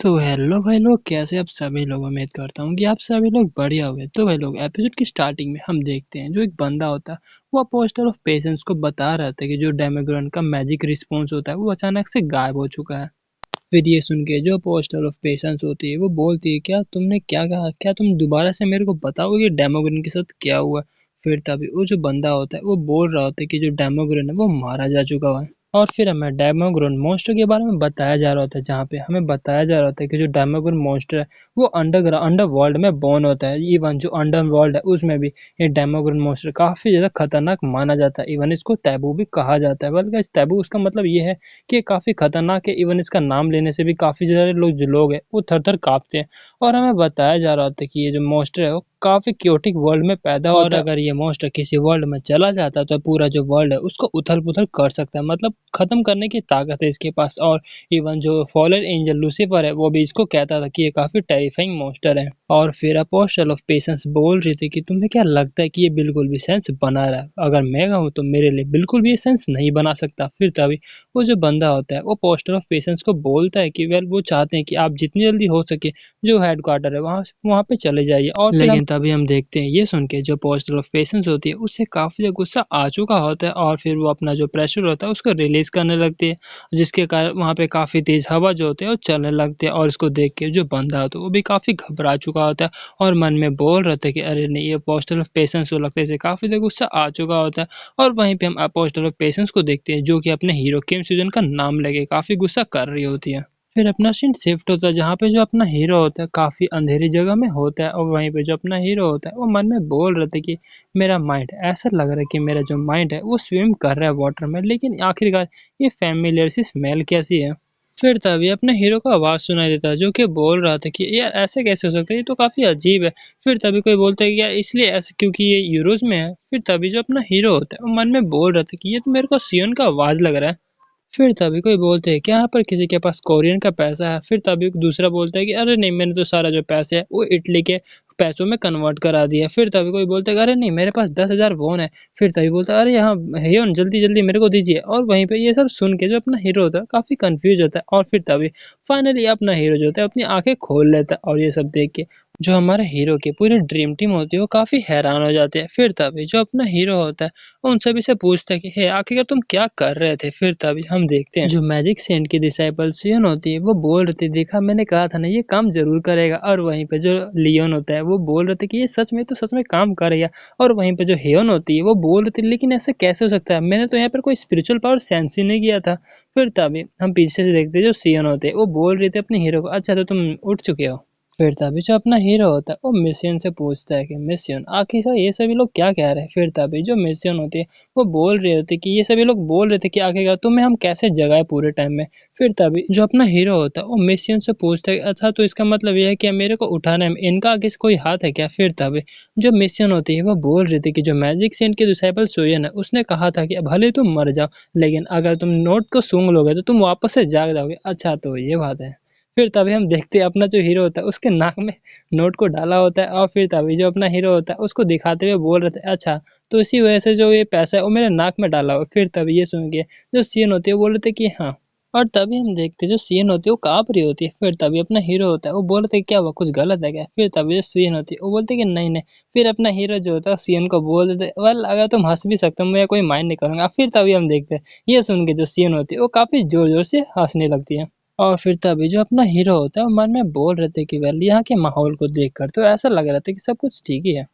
तो हेलो भाई लोग, कैसे आप सभी लोग। उम्मीद करता हूँ कि आप सभी लोग बढ़िया हुए। तो भाई लोग, एपिसोड की स्टार्टिंग में हम देखते हैं जो एक बंदा होता है वो अपोस्टल ऑफ पेशेंस को बता रहा था कि जो डेमोग्रान का मैजिक रिस्पॉन्स होता है वो अचानक से गायब हो चुका है। फिर ये सुन के जो अपोस्टल ऑफ पेशेंस होती है वो बोलती है, क्या तुमने क्या कहा, क्या तुम दोबारा से मेरे को बताओगे कि डेमोग्रान के साथ क्या हुआ। फिर तभी वो जो बंदा होता है वो बोल रहा होता है कि जो डेमोग्रान है वो मारा जा चुका है। और फिर हमें डेमोग्रान मॉन्स्टर के बारे में बताया जा रहा होता है, जहाँ पे हमें बताया जा रहा होता है कि जो डेमोग्रान मॉन्स्टर है वो अंडर वर्ल्ड में बॉर्न होता है। इवन जो अंडर वर्ल्ड है उसमें भी ये डेमोग्रान मॉन्स्टर काफी ज्यादा खतरनाक माना जाता है। इवन इसको टैबू भी कहा जाता है। बल्कि इस टैबू उसका मतलब ये है कि ये काफी खतरनाक है। इवन इसका नाम लेने से भी काफी ज्यादा लोग हैं वो थर थर कांपते हैं। और हमें बताया जा रहा होता है कि ये जो मॉन्स्टर है वो काफी क्योटिक वर्ल्ड में पैदा होता है। और अगर ये मॉन्स्टर किसी वर्ल्ड में चला जाता है तो पूरा जो वर्ल्ड है उसको उथल पुथल कर सकता है। मतलब खत्म करने की ताकत है इसके पास। और इवन जो फॉलन एंजल लूसीफर है वो भी इसको कहता था कि ये काफी टेरिफाइंग मॉन्स्टर है। और फिर अपोस्टल ऑफ पेशेंस बोल रही थी कि तुम्हें क्या लगता है कि ये बिल्कुल भी सेंस बना रहा है। अगर मैं कहूँ तो मेरे लिए बिल्कुल भी ये सेंस नहीं बना सकता। फिर तभी वो जो बंदा होता है वो पोस्टर ऑफ पेशेंस को बोलता है कि वेल वो चाहते हैं कि आप जितनी जल्दी हो सके जो हेड क्वार्टर है वहाँ पे चले जाइए। और लेकिन तभी हम देखते हैं ये सुन के जो पोस्टर ऑफ पेशेंस होती है उससे काफी ज्यादा गुस्सा आ चुका होता है। और फिर वो अपना जो प्रेशर होता है उसको रिलीज करने लगती है, जिसके कारण वहाँ पे काफी तेज हवा जो होते हैं वो चलने लगते हैं। और इसको देख के जो बंदा होता है वो भी काफी घबरा चुका होता है और मन में बोल रहा था कि अरे नहीं, ये पोस्टर ऑफ पेशेंस को लगता है इसे काफी ज्यादा गुस्सा आ चुका होता है। और वहीं पे हम अपोस्टल ऑफ पेशेंस को देखते हैं जो कि अपने हीरो किम सूजन का नाम लेके काफी गुस्सा कर रही होती है। फिर अपना सीन शिफ्ट होता है जहाँ पे जो अपना हीरो होता है काफी अंधेरी जगह में होता है। और वहीं पे जो अपना हीरो होता है वो मन में बोल रहा था कि मेरा माइंड ऐसा लग रहा है कि मेरा जो माइंड है वो स्विम कर रहा है वाटर में, लेकिन आखिरकार ये फैमिलियर सी स्मेल कैसी है। फिर तभी अपने हीरो को आवाज सुनाई देता है जो कि बोल रहा था कि यार ऐसे कैसे हो सकता है, ये तो काफी अजीब है। फिर तभी कोई बोलता है कि यार इसलिए ऐसे क्योंकि ये यूरोज में है। फिर तभी जो अपना हीरो होता है वो मन में बोल रहा था कि ये तो मेरे को सियोन का आवाज लग रहा है। फिर तभी कोई बोलते हैं कि यहाँ पर किसी के पास कोरियन का पैसा है। फिर तभी दूसरा बोलता है कि अरे नहीं, मैंने तो सारा जो पैसे है वो इटली के पैसों में कन्वर्ट करा दिया। फिर तभी कोई बोलता है कि अरे नहीं, मेरे पास 10,000 वोन है। फिर तभी बोलता है अरे यहाँ हेयोन जल्दी जल्दी मेरे को दीजिए। और वहीं पे ये सब सुन के जो अपना हीरो होता है काफी कंफ्यूज होता है। और फिर तभी फाइनली अपना हीरो जो होता है अपनी आंखें खोल लेता है। और ये सब देख के जो हमारे हीरो की पूरी ड्रीम टीम होती है वो काफी हैरान हो जाते हैं। फिर तभी जो अपना हीरो होता है उन सभी से पूछता है कि हे आखिर तुम क्या कर रहे थे। फिर तभी हम देखते हैं जो मैजिक सेंट की डिसाइपल सियोन होती है वो बोल रही थी, देखा मैंने कहा था ना ये काम जरूर करेगा। और वहीं पे जो लियोन होता है वो बोल रहे थे कि ये सच में, तो सच में काम करेगा। और वहीं पे जो हेयोन होती है वो बोल रही थी लेकिन ऐसे कैसे हो सकता है, मैंने तो यहाँ पर कोई स्पिरिचुअल पावर सेंस ही नहीं किया था। फिर तभी हम पीछे से देखते हैं जो सियोन होते हैं वो बोल रहे थे अपने हीरो को, अच्छा तो तुम उठ चुके हो। फिर तभी जो अपना हीरो होता है वो मिसियन से पूछता है कि मिसियन आखिर सर ये सभी लोग क्या कह रहे हैं। फिर तभी जो मिसियन होती है वो बोल रही होती है कि ये सभी लोग बोल रहे थे कि आखिरकार तुम्हें हम कैसे जगाए पूरे टाइम में। फिर तभी जो अपना हीरो होता है वो मिसियन से पूछता है अच्छा तो इसका मतलब ये है कि मेरे को उठाने में इनका आगे से कोई हाथ है क्या। फिर तभी जो मिसियन होती है वो बोल रही थी कि जो मैजिक सेंट के डिसाइपल सोयन है उसने कहा था कि भले तुम मर जाओ लेकिन अगर तुम नोट को सूंघ लोगे तो तुम वापस से जाग जाओगे। अच्छा तो ये बात है। फिर तभी हम देखते हैं अपना जो हीरो होता है उसके नाक में नोट को डाला होता है। और फिर तभी जो अपना हीरो होता है उसको दिखाते हुए बोल रहे थे अच्छा तो इसी वजह से जो ये पैसा है वो मेरे नाक में डाला हुआ है। फिर तभी ये सुन के जो सीन होती है वो बोल रहे थे कि हाँ। और तभी हम देखते हैं जो सीन होती है वो कांप रही होती है। फिर तभी अपना हीरो होता है वो बोल रहे थे क्या हुआ, कुछ गलत है क्या। फिर तभी जो सीन होती है वो बोलते कि नहीं नहीं। फिर अपना हीरो जो होता है सीन को बोल देते वेल अगर तुम हंस भी सकते हो मैं कोई माइंड नहीं करूंगा। फिर तभी हम देखते हैं ये सुन के जो सीन होती है वो काफी जोर जोर से हंसने लगती है। और फिर तभी जो अपना हीरो होता है वो मन में बोल रहे थे कि वेल यहाँ के माहौल को देखकर तो ऐसा लग रहा था कि सब कुछ ठीक ही है।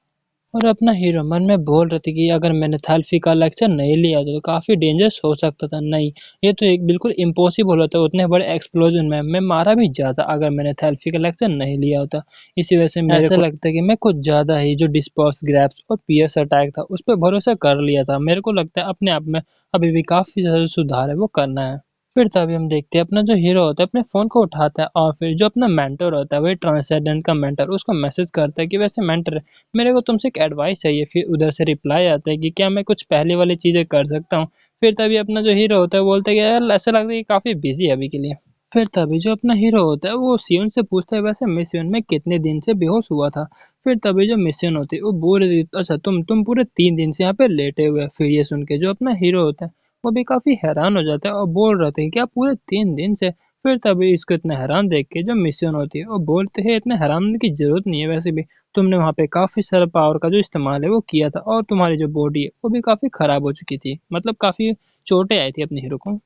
और अपना हीरो मन में बोल रहे थे कि अगर मैंने थेरेपी का लेक्चर नहीं लिया होता तो काफी डेंजरस हो सकता था। नहीं, ये तो एक बिल्कुल इम्पॉसिबल होता है, उतने बड़े एक्सप्लोजन में मैं मारा भी जाता अगर मैंने थेरेपी का लेक्चर नहीं लिया होता। इसी वजह से मेरे ऐसा लगता है कि मैं कुछ ज्यादा ही जो डिस्पर्स ग्रैप्स और पियर्स अटैक था उस पर भरोसा कर लिया था। मेरे को लगता है अपने आप में अभी भी काफी ज्यादा सुधार है वो करना है। फिर तभी हम देखते हैं अपना जो हीरो होता है अपने फोन को उठाता है और फिर जो अपना मेंटर होता है वही ट्रांसेंडेंट का मेंटर उसको मैसेज करता है कि वैसे मेंटर मेरे को तुमसे एक एडवाइस चाहिए। फिर उधर से रिप्लाई आता है कि क्या मैं कुछ पहले वाली चीजें कर सकता हूँ। फिर तभी अपना जो हीरो होता है बोलता है कि यार ऐसा लगता है कि काफी बिजी है अभी के लिए। फिर तभी जो अपना हीरो होता है वो सियोन से पूछता है वैसे मिसियन में कितने दिन से बेहोश हुआ था। फिर तभी जो मिसियन होती है वो बोल रही थी अच्छा तुम पूरे 3 दिन से यहाँ पे लेटे हुए। फिर ये सुन के जो अपना हीरो होता है वो भी काफी हैरान हो जाता है और बोल रहे थे क्या पूरे 3 दिन से। फिर तभी इसको इतना हैरान देख के जो मिशन होती है वो बोलते हैं इतने हैरान होने की जरूरत नहीं है, वैसे भी तुमने वहाँ पे काफी सारा पावर का जो इस्तेमाल है वो किया था और तुम्हारी जो बॉडी है वो भी काफी खराब हो चुकी थी, मतलब काफी चोटें आई थी अपने हीरो को।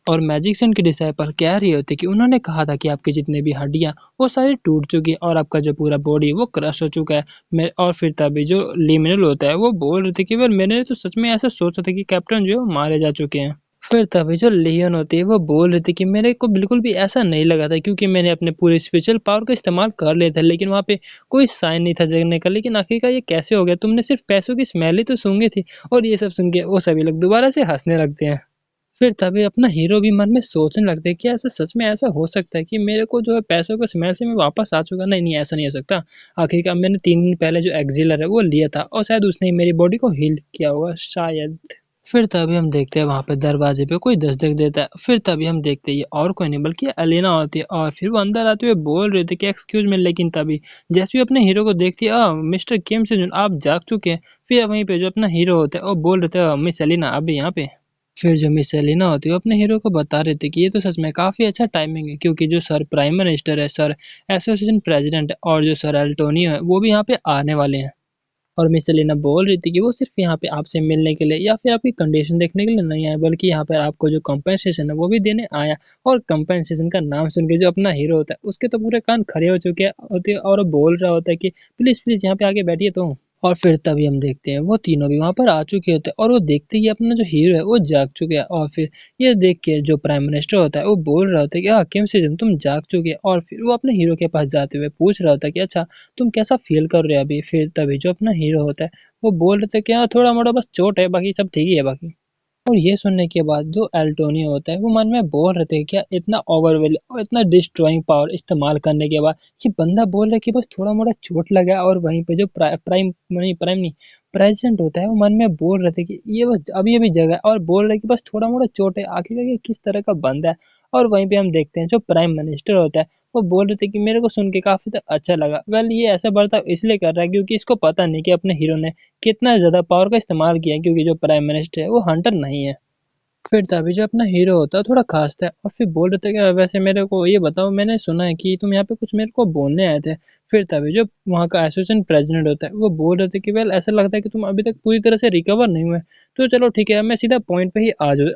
और मैजिशियन के डिसाइपल कह रही होती कि उन्होंने कहा था कि आपकी जितने भी हड्डियां वो सारी टूट चुकी है और आपका जो पूरा बॉडी वो क्रश हो चुका है। मैं और फिर तभी जो लिमिनल होता है वो बोल रहे थे कि वेल मैंने तो सच में ऐसा सोचा था कि कैप्टन जो है वो मारे जा चुके हैं। फिर तभी जो लियोन होती है वो बोल रही थी कि मेरे को बिल्कुल भी ऐसा नहीं लगा था क्योंकि मैंने अपने पूरे स्पेशल पावर का इस्तेमाल कर लिया था, लेकिन वहाँ पे कोई साइन नहीं था जगने का। लेकिन आखिरकार ये कैसे हो गया, तुमने सिर्फ पैसों की स्मेल ही तो सूंघी थी। और ये सब सुन के वो सभी लोग दोबारा से हंसने लगते हैं। फिर तभी अपना हीरो भी मन में सोचने लगता है कि ऐसा सच में ऐसा हो सकता है कि मेरे को जो है पैसों के स्मेल से मैं वापस आ चुका। नहीं नहीं, ऐसा नहीं हो सकता। आखिरकार मैंने 3 दिन पहले जो एक्सिलर है वो लिया था और शायद उसने ही मेरी बॉडी को हील किया होगा शायद। फिर तभी हम देखते हैं वहां पे दरवाजे पे कोई दस्तक देता है। फिर तभी हम देखते हैं ये और कोई नहीं बल्कि अलीना होती है और फिर वो अंदर आते हुए बोल रहे थे कि एक्सक्यूज मी, लेकिन तभी जैसे भी अपने हीरो को देखती है मिस्टर किम से जुन आप जाग चुके हैं। फिर वहीं पे जो अपना हीरो होता है वो बोल रहे थे मिस अलीना अभी यहाँ पे। फिर जो मिस सेलिना होती है वो अपने हीरो को बता रहे थे कि ये तो सच में काफी अच्छा टाइमिंग है क्योंकि जो सर प्राइम मिनिस्टर है, सर एसोसिएशन प्रेसिडेंट है और जो सर एल्टोनियो है वो भी यहाँ पे आने वाले हैं। और मिस सेलिना बोल रही थी कि वो सिर्फ यहाँ पे आपसे मिलने के लिए या फिर आपकी कंडीशन देखने के लिए नहीं आए, बल्कि यहाँ पर आपको जो कंपेंसेशन है वो भी देने आया। और कंपेंसेशन का नाम सुन के जो अपना हीरो होता है उसके तो पूरे कान खड़े हो चुके होते हैं और वो बोल रहा होता है कि प्लीज प्लीज यहाँ पे आके बैठिए तो। और फिर तभी हम देखते हैं वो तीनों भी वहां पर आ चुके होते हैं और वो देखते ही अपना जो हीरो है वो जाग चुके हैं। और फिर ये देख के जो प्राइम मिनिस्टर होता है वो बोल रहा होता है कि हाँ किम सीजन तुम जाग चुके हैं। और फिर वो अपने हीरो के पास जाते हुए पूछ रहा होता है कि अच्छा तुम कैसा फील कर रहे हो अभी। फिर तभी जो अपना हीरो होता है वो बोल रहे थे कि हाँ थोड़ा मोड़ा बस चोट है, बाकी सब ठीक ही है बाकी। और ये सुनने के बाद जो एल्टोनियो होता है वो मन में बोल रहे थे क्या इतना ओवरवेल और इतना डिस्ट्रॉइंग पावर इस्तेमाल करने के बाद ये बंदा बोल रहा है कि बस थोड़ा मोड़ा चोट लगा। और वहीं पे जो प्राइम नहीं प्रेसिडेंट होता है वो मन में बोल रहे थे कि ये बस अभी अभी जगह है और बोल रहे कि बस थोड़ा मोड़ा चोट है। आखिर ये किस तरह का बंदा है। और वहीं पे हम देखते हैं जो प्राइम मिनिस्टर होता है वो बोल रहे थे कि मेरे को सुन के काफी अच्छा लगा। वेल ये ऐसा बर्ताव इसलिए कर रहा है क्योंकि इसको पता नहीं कि अपने हीरो ने कितना ज्यादा पावर का इस्तेमाल किया है, क्योंकि जो प्राइम मिनिस्टर है वो हंटर नहीं है। फिर तभी जो अपना हीरो होता है थोड़ा खांसता है और फिर बोल रहे थे कि वैसे मेरे को ये बताओ, मैंने सुना है कि तुम यहाँ पे कुछ मेरे को बोलने आए थे। फिर तभी जो वहाँ का एसोसिएशन प्रेसिडेंट होता है वो बोल रहे थे कि वेल ऐसा लगता है कि तुम अभी तक पूरी तरह से रिकवर नहीं हुए। तो चलो ठीक है, मैं सीधा पॉइंट पे ही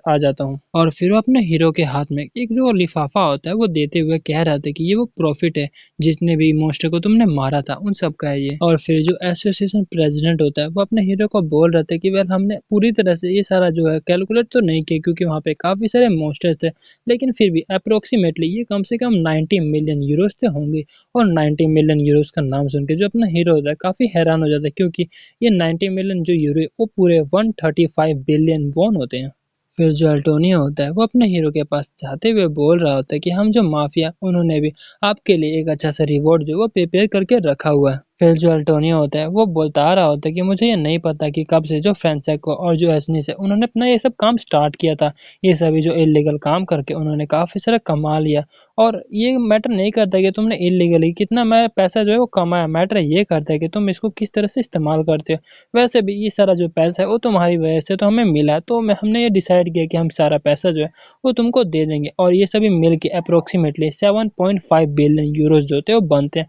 आ जाता हूँ। और फिर वो अपने हीरो के हाथ में एक जो लिफाफा होता है वो देते हुए कह रहा था कि ये वो प्रॉफिट है जितने भी मॉन्स्टर को तुमने मारा था उन सब का है ये। और फिर जो एसोसिएशन प्रेसिडेंट होता है वो अपने हीरो को बोल रहा था कि वेल हमने पूरी तरह से ये सारा जो है कैलकुलेट तो नहीं किया क्योंकि वहाँ पे काफी सारे मॉन्स्टर थे, लेकिन फिर भी अप्रोक्सीमेटली ये कम से कम 90 मिलियन यूरोस तो होंगे। और 90 मिलियन यूरोस का नाम सुन के जो अपना हीरो होता है काफी हैरान हो जाता है क्योंकि ये 90 मिलियन जो यूरो है वो पूरे 135 बिलियन वॉन होते हैं। फिर जो अल्टोनियो होता है वो अपने हीरो के पास जाते हुए बोल रहा होता है कि हम जो माफिया उन्होंने भी आपके लिए एक अच्छा सा रिवॉर्ड जो वो प्रिपेयर करके रखा हुआ है। फिर जो अल्टोनियो होता है वो बता रहा होता है कि मुझे ये नहीं पता कि कब से जो फ्रेंसेको और जो एसनिस है उन्होंने अपना ये सब काम स्टार्ट किया था। ये सभी जो इलीगल काम करके उन्होंने काफी सारा कमा लिया। और ये मैटर नहीं करता कि तुमने इलीगली कितना मैं पैसा जो है वो कमाया, मैटर ये करता है कि तुम इसको किस तरह से इस्तेमाल करते हो। वैसे भी ये सारा जो पैसा है वो तुम्हारी वजह से तो हमें मिला है, तो हमने ये डिसाइड किया कि हम सारा पैसा जो है वो तुमको दे देंगे। और ये सभी मिल के अप्रोक्सीमेटली 7.5 बिलियन यूरोज जो होते हैं वो बनते हैं।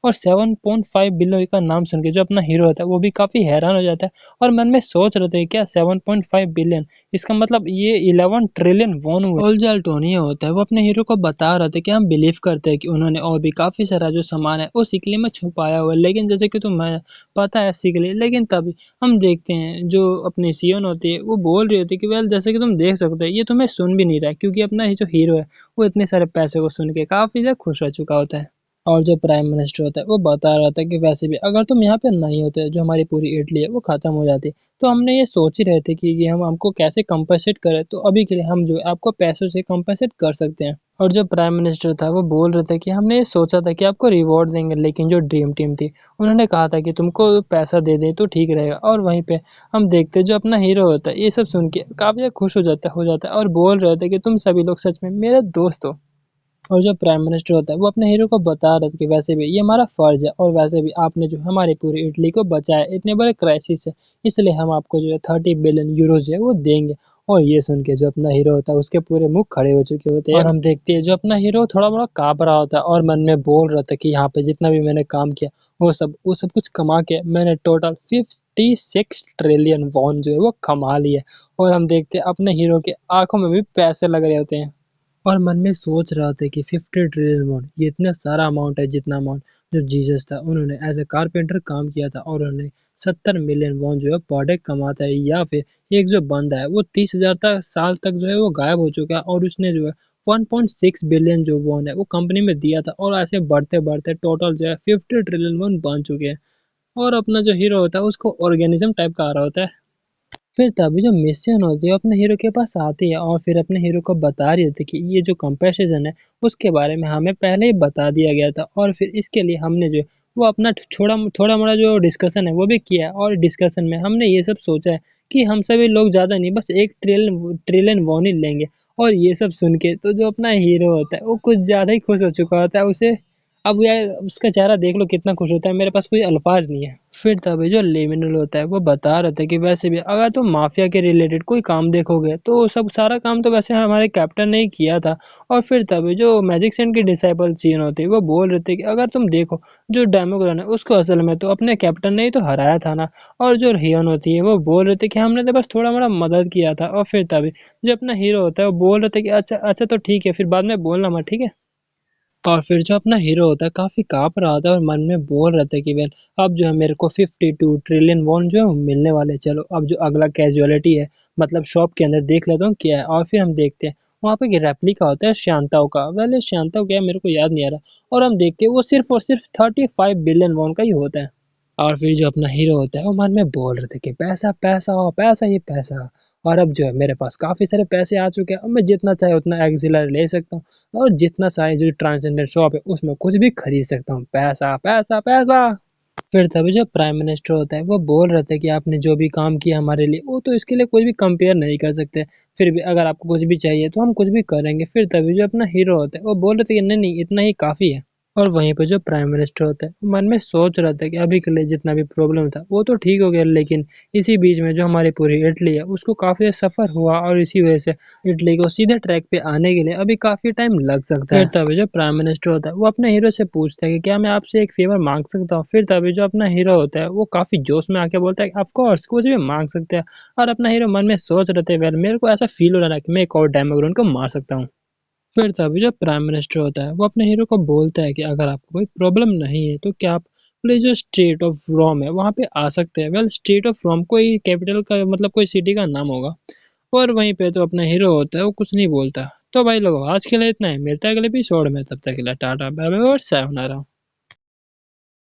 और 7.5 बिलियन का नाम सुन के जो अपना हीरो होता है वो भी काफी हैरान हो जाता है और मन में सोच रहे थे क्या 7.5 बिलियन, इसका मतलब ये 11 ट्रिलियन वॉन हुए। और जो अल्टोनियो होता है वो अपने हीरो को बता रहा था कि हम बिलीव करते हैं कि उन्होंने और भी काफी सारा जो सामान है वो सिकली में छुपाया हुआ है, लेकिन जैसे कि तुम्हें पता है सिकली। लेकिन तभी हम देखते हैं जो अपनी सियोन होती है वो बोल रही होती है कि वेल जैसे कि तुम देख सकते हो ये तुम्हें सुन भी नहीं रहा है, क्योंकि अपना ये जो हीरो है वो इतने सारे पैसे को सुन के काफी ज्यादा खुश रह चुका होता है। और जो प्राइम मिनिस्टर होता है वो बता रहा था कि वैसे भी अगर तुम यहाँ पे नहीं होते जो हमारी पूरी इटली है वो खत्म हो जाती। तो हमने ये सोच ही रहे थे कि ये हम हमको कैसे कंपनसेट करें, तो अभी के लिए हम जो है आपको पैसों से कंपनसेट कर सकते हैं। और जो प्राइम मिनिस्टर था वो बोल रहे थे कि हमने ये सोचा था कि आपको रिवॉर्ड देंगे, लेकिन जो ड्रीम टीम थी उन्होंने कहा था कि तुमको पैसा दे दे तो ठीक रहेगा। और वहीं पे हम देखते जो अपना हीरो होता है ये सब सुन के काफी ज्यादा खुश हो जाता है और बोल रहे थे कि तुम सभी लोग सच में मेरे दोस्त हो। और जो प्राइम मिनिस्टर होता है वो अपने हीरो को बता रहा था कि वैसे भी ये हमारा फर्ज है और वैसे भी आपने जो हमारी पूरी इटली को बचाया इतने बड़े क्राइसिस से, इसलिए हम आपको जो है 30 बिलियन यूरोज है वो देंगे। और ये सुन के जो अपना हीरो होता है उसके पूरे मुंह खड़े हो चुके होते हैं और हम देखते हैं जो अपना हीरो थोड़ा बड़ा काँप रहा होता है और मन में बोल रहा था कि यहाँ पे जितना भी मैंने काम किया वो सब कुछ कमा के मैंने टोटल 56 ट्रिलियन वॉन जो है वो कमा लिया। और हम देखते हैं अपने हीरो के आंखों में भी पैसे लग रहे होते हैं और मन में सोच रहा था कि 50 ट्रिलियन वॉन ये इतना सारा अमाउंट है जितना अमाउंट जो जीसस था उन्होंने एज ए कारपेंटर काम किया था और उन्होंने 70 मिलियन वॉन जो है पर डे कमाता है। या फिर एक जो बंदा है वो 30,000 तक साल तक जो है वो गायब हो चुका है और उसने जो है 1.6 बिलियन जो वॉन है वो कंपनी में दिया था और ऐसे बढ़ते बढ़ते टोटल जो है 50 ट्रिलियन वॉन बन चुके हैं। और अपना जो हीरो होता है उसको ऑर्गेनिज्म टाइप का आ रहा होता है। फिर तभी जो मिशन होती है वो अपने हीरो के पास आती है और फिर अपने हीरो को बता रही होती है कि ये जो कंपनसेशन है उसके बारे में हमें पहले ही बता दिया गया था और फिर इसके लिए हमने जो वो अपना छोड़ा थोड़ा मोड़ा जो डिस्कशन है वो भी किया है और डिस्कशन में हमने ये सब सोचा है कि हम सभी लोग ज़्यादा नहीं बस 1 ट्रिलियन वॉन ही लेंगे। और ये सब सुन के तो जो अपना हीरो होता है वो कुछ ज़्यादा ही खुश हो चुका होता है उसे अब यार उसका चेहरा देख लो कितना खुश होता है, मेरे पास कोई अल्फाज नहीं है। फिर तभी जो लिमिनल होता है वो बता रहा था कि वैसे भी अगर तुम माफिया के रिलेटेड कोई काम देखोगे तो सब सारा काम तो वैसे हमारे कैप्टन ने ही किया था। और फिर तभी जो मैजिशियन की डिसाइपल चीन होती है वो बोल रहे थे कि अगर तुम देखो जो डेमोग्रान है उसको असल में तो अपने कैप्टन ने ही तो हराया था ना। और जो हियन होती है वो बोल रहे थे कि हमने तो बस थोड़ा मोड़ा मदद किया था। और फिर तभी जो अपना हीरो होता है वो बोल रहे थे कि अच्छा अच्छा तो ठीक है फिर बाद में बोलना मत, ठीक है। और फिर जो अपना हीरो होता है काफी काँप रहा था और मन में बोल रहा था कि वेल अब जो है मेरे को 52 ट्रिलियन वॉन जो है वो मिलने वाले हैं। चलो अब जो अगला कैजुअलिटी है मतलब शॉप के अंदर देख लेता हूँ क्या है। और फिर हम देखते हैं वहाँ पे एक रेप्लिका होता है शांताओ का। वेल शांताओ क्या है मेरे को याद नहीं आ रहा। और हम देखते हैं वो सिर्फ और सिर्फ 35 बिलियन वॉन का ही होता है। और फिर जो अपना हीरो होता है वो मन में बोल रहे थे कि पैसा पैसा हो पैसा ही पैसा। और अब जो है मेरे पास काफी सारे पैसे आ चुके हैं, अब मैं जितना चाहे उतना एक्सिलर ले सकता हूँ और जितना चाहे जो ट्रांसेंडेंट शॉप है उसमें कुछ भी खरीद सकता हूँ। पैसा पैसा पैसा। फिर तभी जो प्राइम मिनिस्टर होता है वो बोल रहे थे कि आपने जो भी काम किया हमारे लिए वो तो इसके लिए कुछ भी कंपेयर नहीं कर सकते। फिर भी अगर आपको कुछ भी चाहिए तो हम कुछ भी करेंगे। फिर तभी जो अपना हीरो होता है वो बोल रहे थे कि नहीं नहीं इतना ही काफी है। और वहीं पे जो प्राइम मिनिस्टर होता है वो मन में सोच रहा था कि अभी के लिए जितना भी प्रॉब्लम था वो तो ठीक हो गया, लेकिन इसी बीच में जो हमारी पूरी इटली है उसको काफी सफर हुआ और इसी वजह से इटली को सीधे ट्रैक पे आने के लिए अभी काफी टाइम लग सकता है। फिर तभी जो प्राइम मिनिस्टर होता है वो अपने हीरो से पूछता है कि क्या मैं आपसे एक फेवर मांग सकता हूँ। फिर तभी जो अपना हीरो होता है वो काफी जोश में आके बोलता है ऑफ कोर्स कुछ भी मांग सकते हैं। और अपना हीरो मन में सोच रहे थे वेल मेरे को ऐसा फील हो रहा है कि मैं एक और डेमोग्रान को मार सकता हूँ। फिर तभी जो प्राइम मिनिस्टर होता है वो अपने हीरो को बोलता है कि अगर आपको कोई प्रॉब्लम नहीं है तो क्या आप प्लीज जो स्टेट ऑफ रोम है वहाँ पे आ सकते हैं। वेल स्टेट ऑफ रोम कोई कैपिटल का मतलब कोई सिटी का नाम होगा। और वहीं पे तो अपना हीरो होता है वो कुछ नहीं बोलता। तो भाई लोग आज के लिए इतना ही, मिलता है अगले एपिसोड में, तब तक के लिए टाटा बाय बाय और सायोनारा।